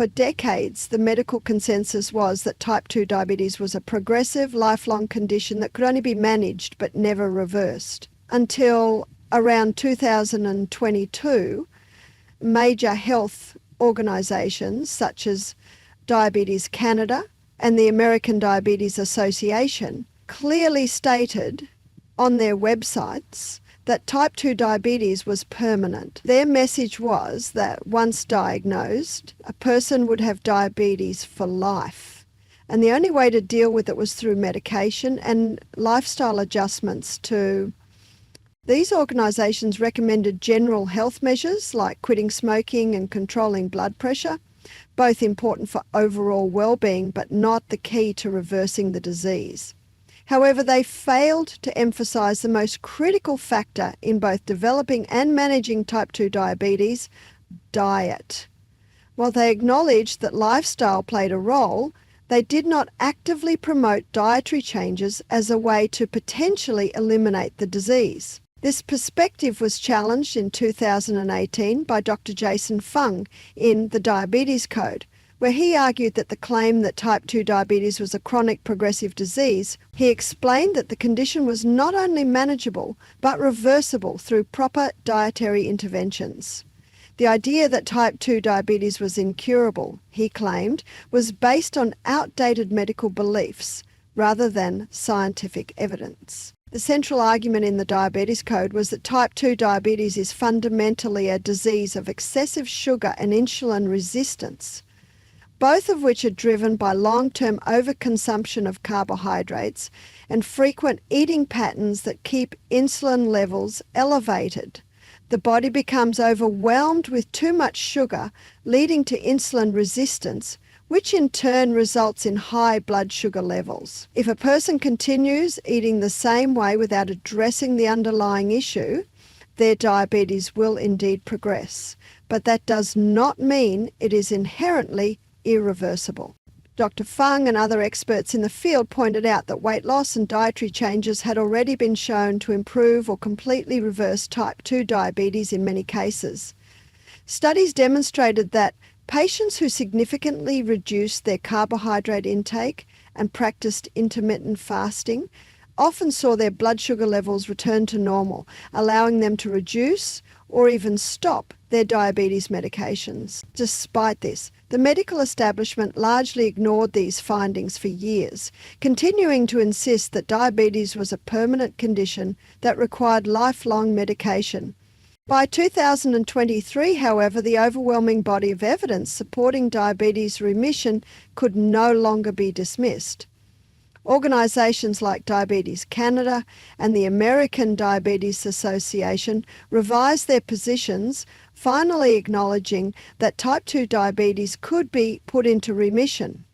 For decades, the medical consensus was that type 2 diabetes was a progressive, lifelong condition that could only be managed but never reversed. Until around 2022, major health organisations such as Diabetes Canada and the American Diabetes Association clearly stated on their websites that type 2 diabetes was permanent. Their message was that once diagnosed, a person would have diabetes for life. And the only way to deal with it was through medication and lifestyle adjustments too. These organisations recommended general health measures like quitting smoking and controlling blood pressure, both important for overall well-being but not the key to reversing the disease. However, they failed to emphasise the most critical factor in both developing and managing type 2 diabetes, diet. While they acknowledged that lifestyle played a role, they did not actively promote dietary changes as a way to potentially eliminate the disease. This perspective was challenged in 2018 by Dr. Jason Fung in the Diabetes Code, where he argued that the claim that type 2 diabetes was a chronic progressive disease, he explained that the condition was not only manageable but reversible through proper dietary interventions. The idea that type 2 diabetes was incurable, he claimed, was based on outdated medical beliefs rather than scientific evidence. The central argument in the Diabetes Code was that type 2 diabetes is fundamentally a disease of excessive sugar and insulin resistance, both of which are driven by long-term overconsumption of carbohydrates and frequent eating patterns that keep insulin levels elevated. The body becomes overwhelmed with too much sugar, leading to insulin resistance, which in turn results in high blood sugar levels. If a person continues eating the same way without addressing the underlying issue, their diabetes will indeed progress. But that does not mean it is inherently irreversible. Dr. Fung and other experts in the field pointed out that weight loss and dietary changes had already been shown to improve or completely reverse type 2 diabetes in many cases. Studies demonstrated that patients who significantly reduced their carbohydrate intake and practiced intermittent fasting often saw their blood sugar levels return to normal, allowing them to reduce or even stop their diabetes medications. Despite this, the medical establishment largely ignored these findings for years, continuing to insist that diabetes was a permanent condition that required lifelong medication. By 2023, however, the overwhelming body of evidence supporting diabetes remission could no longer be dismissed. Organisations like Diabetes Canada and the American Diabetes Association revised their positions, finally acknowledging that type 2 diabetes could be put into remission.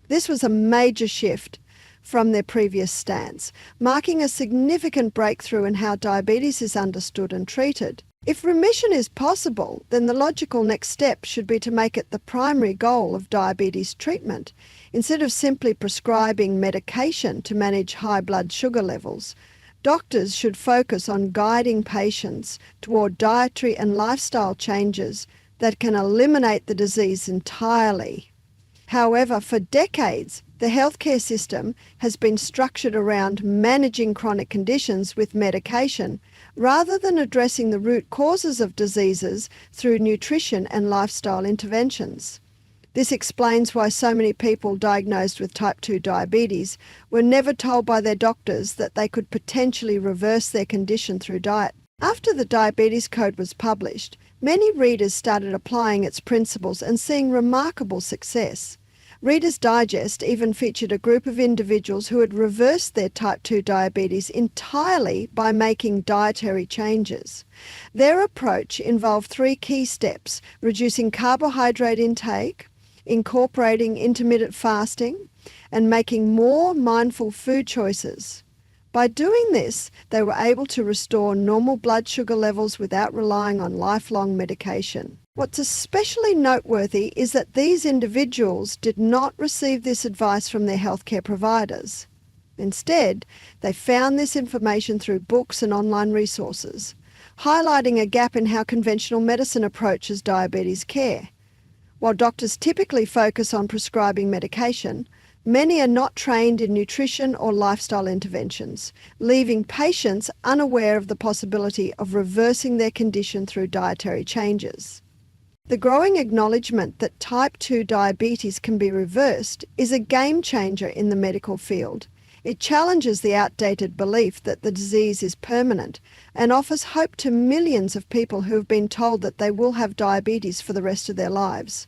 This was a major shift from their previous stance, marking a significant breakthrough in how diabetes is understood and treated. If remission is possible, then the logical next step should be to make it the primary goal of diabetes treatment. Instead of simply prescribing medication to manage high blood sugar levels, doctors should focus on guiding patients toward dietary and lifestyle changes that can eliminate the disease entirely. However, for decades, the healthcare system has been structured around managing chronic conditions with medication rather than addressing the root causes of diseases through nutrition and lifestyle interventions. This explains why so many people diagnosed with type 2 diabetes were never told by their doctors that they could potentially reverse their condition through diet. After the Diabetes Code was published, many readers started applying its principles and seeing remarkable success. Reader's Digest even featured a group of individuals who had reversed their type 2 diabetes entirely by making dietary changes. Their approach involved 3 key steps: reducing carbohydrate intake, incorporating intermittent fasting, and making more mindful food choices. By doing this, they were able to restore normal blood sugar levels without relying on lifelong medication. What's especially noteworthy is that these individuals did not receive this advice from their healthcare providers. Instead, they found this information through books and online resources, highlighting a gap in how conventional medicine approaches diabetes care. While doctors typically focus on prescribing medication, many are not trained in nutrition or lifestyle interventions, leaving patients unaware of the possibility of reversing their condition through dietary changes. The growing acknowledgement that type 2 diabetes can be reversed is a game changer in the medical field. It challenges the outdated belief that the disease is permanent and offers hope to millions of people who have been told that they will have diabetes for the rest of their lives.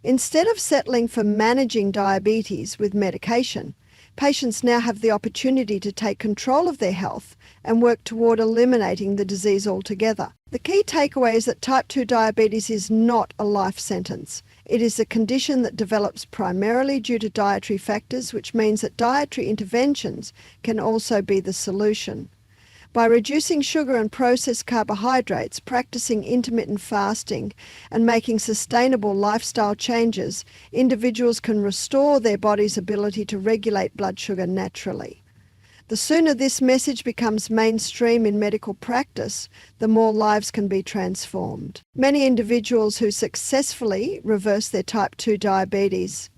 Instead of settling for managing diabetes with medication, patients now have the opportunity to take control of their health and work toward eliminating the disease altogether. The key takeaway is that type 2 diabetes is not a life sentence. It is a condition that develops primarily due to dietary factors, which means that dietary interventions can also be the solution. By reducing sugar and processed carbohydrates, practicing intermittent fasting, and making sustainable lifestyle changes, individuals can restore their body's ability to regulate blood sugar naturally. The sooner this message becomes mainstream in medical practice, the more lives can be transformed. Many individuals who successfully reverse their type 2 diabetes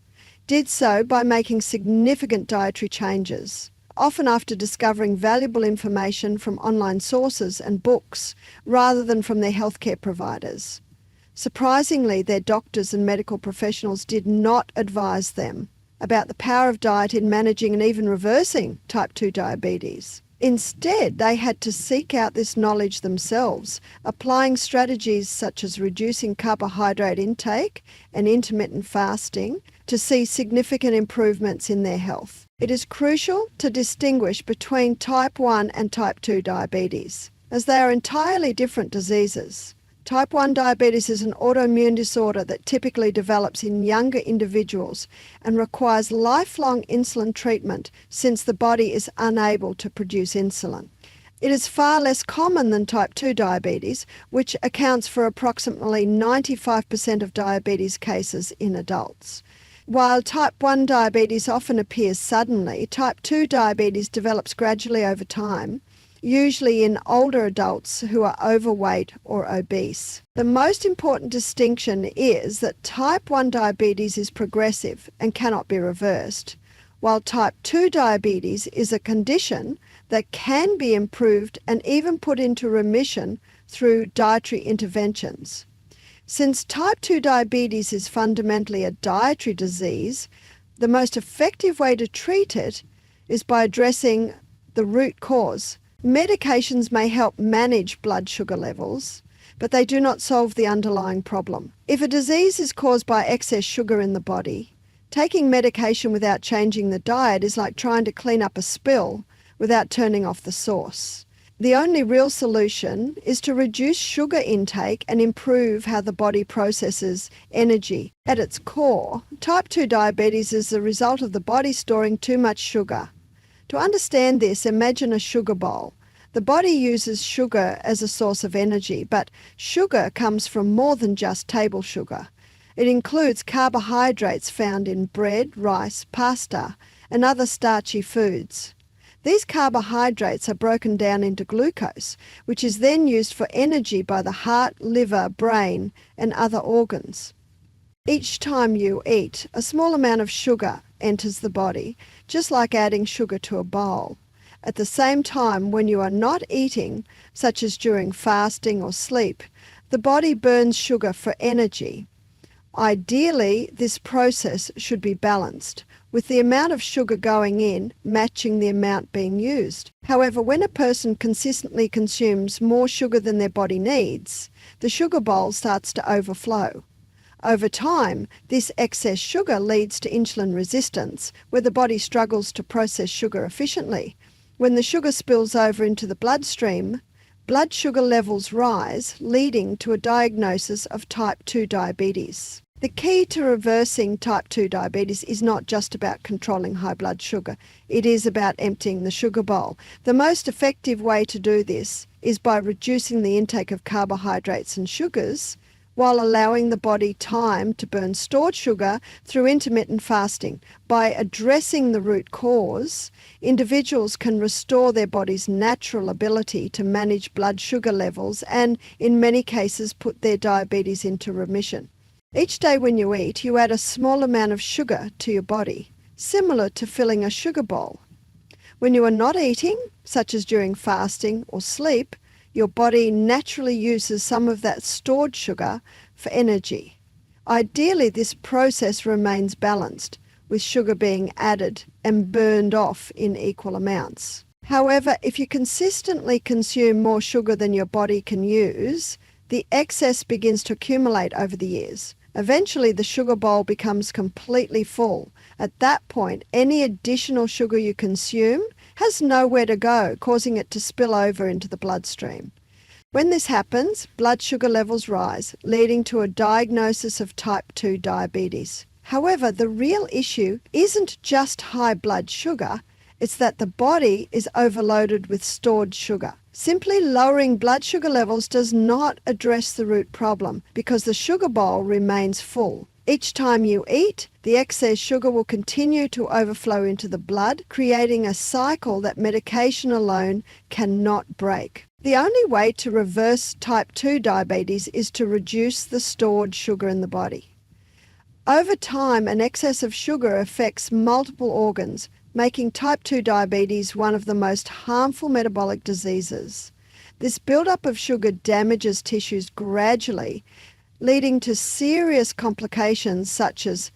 did so by making significant dietary changes, often after discovering valuable information from online sources and books rather than from their healthcare providers. Surprisingly, their doctors and medical professionals did not advise them about the power of diet in managing and even reversing type 2 diabetes. Instead, they had to seek out this knowledge themselves, applying strategies such as reducing carbohydrate intake and intermittent fasting to see significant improvements in their health. It is crucial to distinguish between type 1 and type 2 diabetes, as they are entirely different diseases. Type 1 diabetes is an autoimmune disorder that typically develops in younger individuals and requires lifelong insulin treatment since the body is unable to produce insulin. It is far less common than type 2 diabetes, which accounts for approximately 95% of diabetes cases in adults. While type 1 diabetes often appears suddenly, type 2 diabetes develops gradually over time, usually in older adults who are overweight or obese. The most important distinction is that type 1 diabetes is progressive and cannot be reversed, while type 2 diabetes is a condition that can be improved and even put into remission through dietary interventions. Since type 2 diabetes is fundamentally a dietary disease, the most effective way to treat it is by addressing the root cause. Medications may help manage blood sugar levels, but they do not solve the underlying problem. If a disease is caused by excess sugar in the body, taking medication without changing the diet is like trying to clean up a spill without turning off the source. The only real solution is to reduce sugar intake and improve how the body processes energy. At its core, type 2 diabetes is the result of the body storing too much sugar. To understand this, imagine a sugar bowl. The body uses sugar as a source of energy, but sugar comes from more than just table sugar. It includes carbohydrates found in bread, rice, pasta, and other starchy foods. These carbohydrates are broken down into glucose, which is then used for energy by the heart, liver, brain, and other organs. Each time you eat, a small amount of sugar enters the body, just like adding sugar to a bowl. At the same time, when you are not eating, such as during fasting or sleep, the body burns sugar for energy. Ideally, this process should be balanced, with the amount of sugar going in matching the amount being used. However, when a person consistently consumes more sugar than their body needs, the sugar bowl starts to overflow. Over time, this excess sugar leads to insulin resistance, where the body struggles to process sugar efficiently. When the sugar spills over into the bloodstream, blood sugar levels rise, leading to a diagnosis of type 2 diabetes. The key to reversing type 2 diabetes is not just about controlling high blood sugar. It is about emptying the sugar bowl. The most effective way to do this is by reducing the intake of carbohydrates and sugars, while allowing the body time to burn stored sugar through intermittent fasting. By addressing the root cause, individuals can restore their body's natural ability to manage blood sugar levels and, in many cases, put their diabetes into remission. Each day when you eat, you add a small amount of sugar to your body, similar to filling a sugar bowl. When you are not eating, such as during fasting or sleep, your body naturally uses some of that stored sugar for energy. Ideally, this process remains balanced, with sugar being added and burned off in equal amounts. However, if you consistently consume more sugar than your body can use, the excess begins to accumulate over the years. Eventually, the sugar bowl becomes completely full. At that point, any additional sugar you consume has nowhere to go, causing it to spill over into the bloodstream. When this happens, blood sugar levels rise, leading to a diagnosis of type 2 diabetes. However, the real issue isn't just high blood sugar, it's that the body is overloaded with stored sugar. Simply lowering blood sugar levels does not address the root problem because the sugar bowl remains full. Each time you eat, the excess sugar will continue to overflow into the blood, creating a cycle that medication alone cannot break. The only way to reverse type 2 diabetes is to reduce the stored sugar in the body. Over time, an excess of sugar affects multiple organs, making type 2 diabetes one of the most harmful metabolic diseases. This buildup of sugar damages tissues gradually, leading to serious complications such as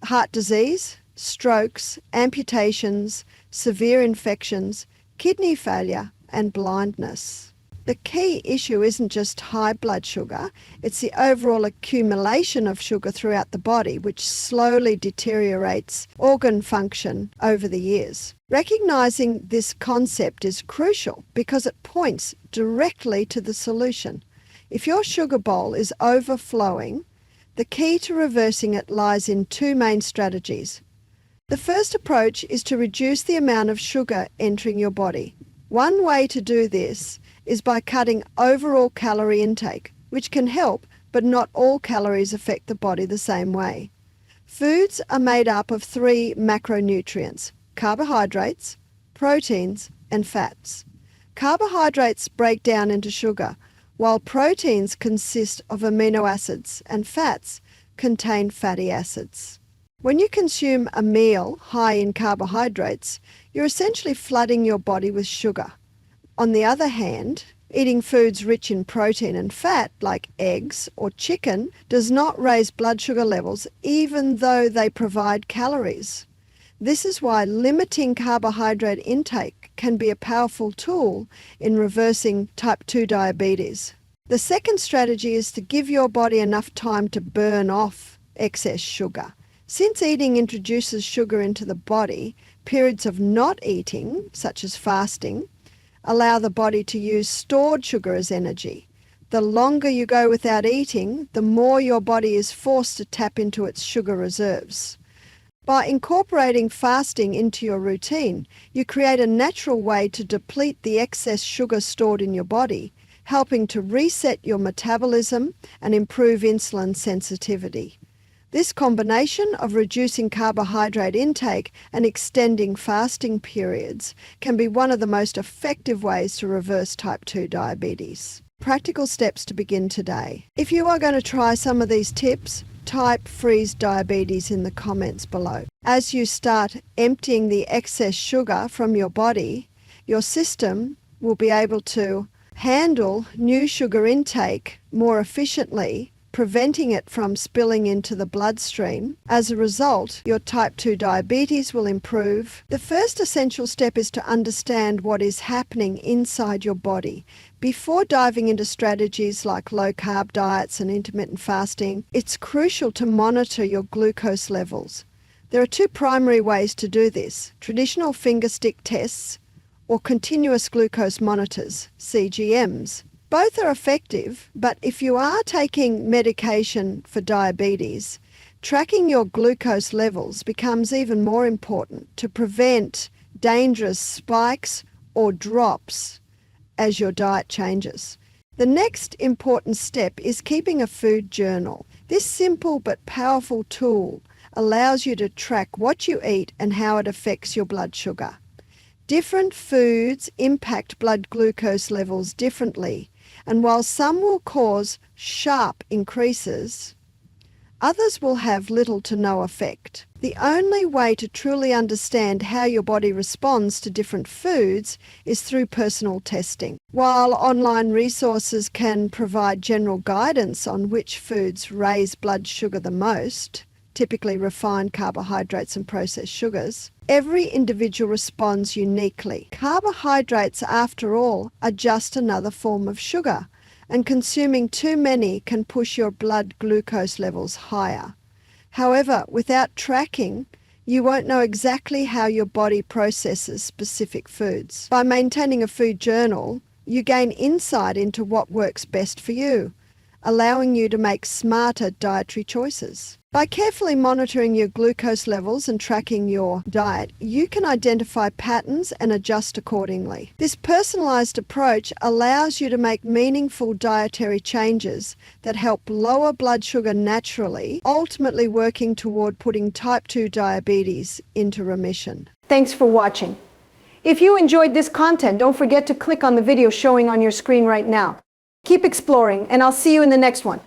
heart disease, strokes, amputations, severe infections, kidney failure, and blindness. The key issue isn't just high blood sugar, it's the overall accumulation of sugar throughout the body, which slowly deteriorates organ function over the years. Recognizing this concept is crucial because it points directly to the solution. If your sugar bowl is overflowing, the key to reversing it lies in two main strategies. The first approach is to reduce the amount of sugar entering your body. One way to do this is by cutting overall calorie intake, which can help, but not all calories affect the body the same way. Foods are made up of three macronutrients: carbohydrates, proteins, and fats. Carbohydrates break down into sugar, while proteins consist of amino acids and fats contain fatty acids. When you consume a meal high in carbohydrates, you're essentially flooding your body with sugar. On the other hand, eating foods rich in protein and fat, like eggs or chicken, does not raise blood sugar levels even though they provide calories. This is why limiting carbohydrate intake can be a powerful tool in reversing type 2 diabetes. The second strategy is to give your body enough time to burn off excess sugar. Since eating introduces sugar into the body, periods of not eating, such as fasting, allow the body to use stored sugar as energy. The longer you go without eating, the more your body is forced to tap into its sugar reserves. By incorporating fasting into your routine, you create a natural way to deplete the excess sugar stored in your body, helping to reset your metabolism and improve insulin sensitivity. This combination of reducing carbohydrate intake and extending fasting periods can be one of the most effective ways to reverse type 2 diabetes. Practical steps to begin today. If you are going to try some of these tips, type "freeze diabetes" in the comments below. As you start emptying the excess sugar from your body, your system will be able to handle new sugar intake more efficiently, preventing it from spilling into the bloodstream. As a result, your type 2 diabetes will improve. The first essential step is to understand what is happening inside your body. Before diving into strategies like low-carb diets and intermittent fasting, it's crucial to monitor your glucose levels. There are two primary ways to do this: traditional finger stick tests or continuous glucose monitors, CGMs. Both are effective, but if you are taking medication for diabetes, tracking your glucose levels becomes even more important to prevent dangerous spikes or drops as your diet changes. The next important step is keeping a food journal. This simple but powerful tool allows you to track what you eat and how it affects your blood sugar. Different foods impact blood glucose levels differently, and while some will cause sharp increases, Others will have little to no effect. The only way to truly understand how your body responds to different foods is through personal testing. While online resources can provide general guidance on which foods raise blood sugar the most, typically refined carbohydrates and processed sugars, every individual responds uniquely. Carbohydrates, after all, are just another form of sugar, and consuming too many can push your blood glucose levels higher. However, without tracking, you won't know exactly how your body processes specific foods. By maintaining a food journal, you gain insight into what works best for you, allowing you to make smarter dietary choices. By carefully monitoring your glucose levels and tracking your diet, you can identify patterns and adjust accordingly. This personalized approach allows you to make meaningful dietary changes that help lower blood sugar naturally, ultimately working toward putting type 2 diabetes into remission. Thanks for watching. If you enjoyed this content, don't forget to click on the video showing on your screen right now. Keep exploring, and I'll see you in the next one.